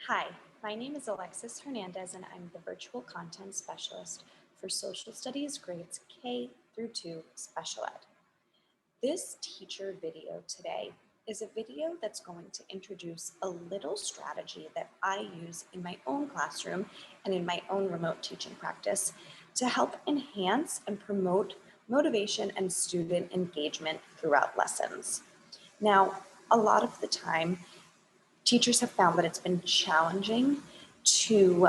Hi, my name is Alexis Hernandez and I'm the Virtual Content Specialist for Social Studies Grades K through 2 Special Ed. This teacher video today is a video that's going to introduce a little strategy that I use in my own classroom and in my own remote teaching practice to help enhance and promote motivation and student engagement throughout lessons. Now, a lot of the time, teachers have found that it's been challenging to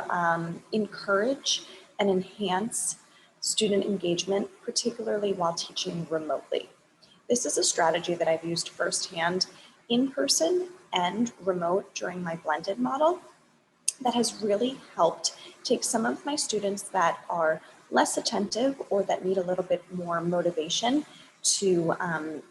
encourage and enhance student engagement, particularly while teaching remotely. This is a strategy that I've used firsthand in person and remote during my blended model that has really helped take some of my students that are less attentive or that need a little bit more motivation to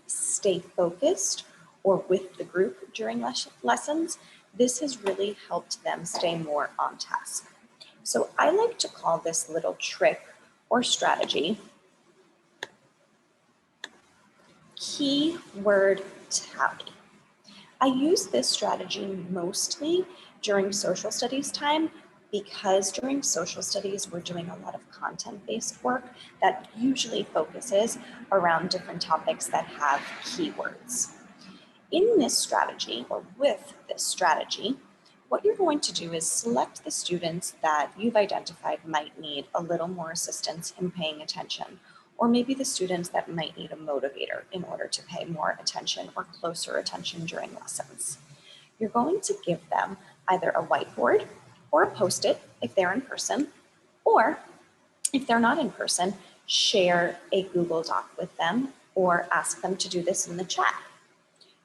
stay focused or with the group during lessons. This has really helped them stay more on task. So I like to call this little trick or strategy keyword tally. I use this strategy mostly during social studies time because during social studies, we're doing a lot of content-based work that usually focuses around different topics that have keywords. In this strategy, or with this strategy, what you're going to do is select the students that you've identified might need a little more assistance in paying attention, or maybe the students that might need a motivator in order to pay more attention or closer attention during lessons. You're going to give them either a whiteboard or a Post-it if they're in person, or if they're not in person, share a Google Doc with them or ask them to do this in the chat.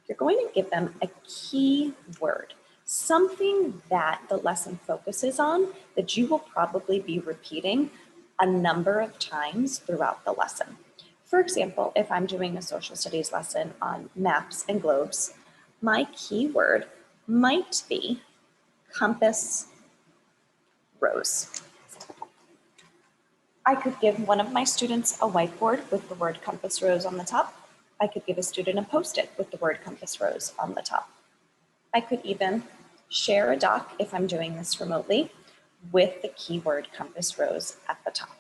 You're going to give them a key word, something that the lesson focuses on that you will probably be repeating a number of times throughout the lesson. For example, if I'm doing a social studies lesson on maps and globes, my keyword might be compass rose. I could give one of my students a whiteboard with the word compass rose on the top. I could give a student a Post-it with the word compass rose on the top. I could even share a doc if I'm doing this remotely with the keyword compass rose at the top.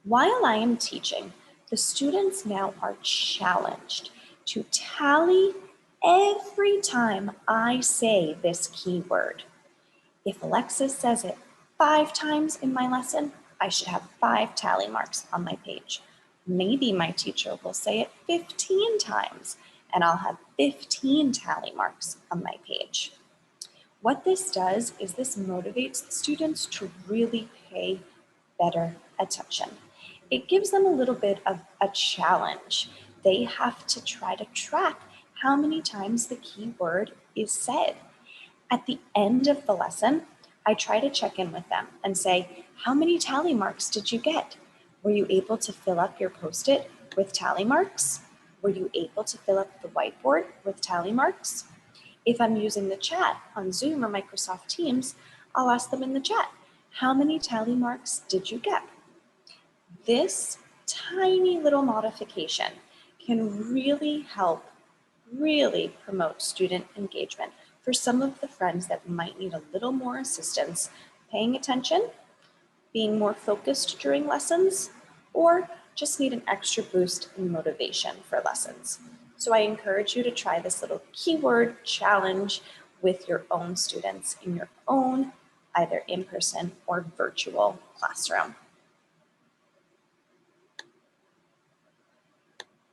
While I am teaching, the students now are challenged to tally every time I say this keyword. If Alexis says it 5 times in my lesson, I should have 5 tally marks on my page. Maybe my teacher will say it 15 times and I'll have 15 tally marks on my page. What this does is this motivates the students to really pay better attention. It gives them a little bit of a challenge. They have to try to track how many times the keyword is said. At the end of the lesson, I try to check in with them and say, how many tally marks did you get? Were you able to fill up your Post-it with tally marks? Were you able to fill up the whiteboard with tally marks? If I'm using the chat on Zoom or Microsoft Teams, I'll ask them in the chat, how many tally marks did you get? This tiny little modification can really help, really promote student engagement for some of the friends that might need a little more assistance paying attention, being more focused during lessons, or just need an extra boost in motivation for lessons. So I encourage you to try this little keyword challenge with your own students in your own either in-person or virtual classroom.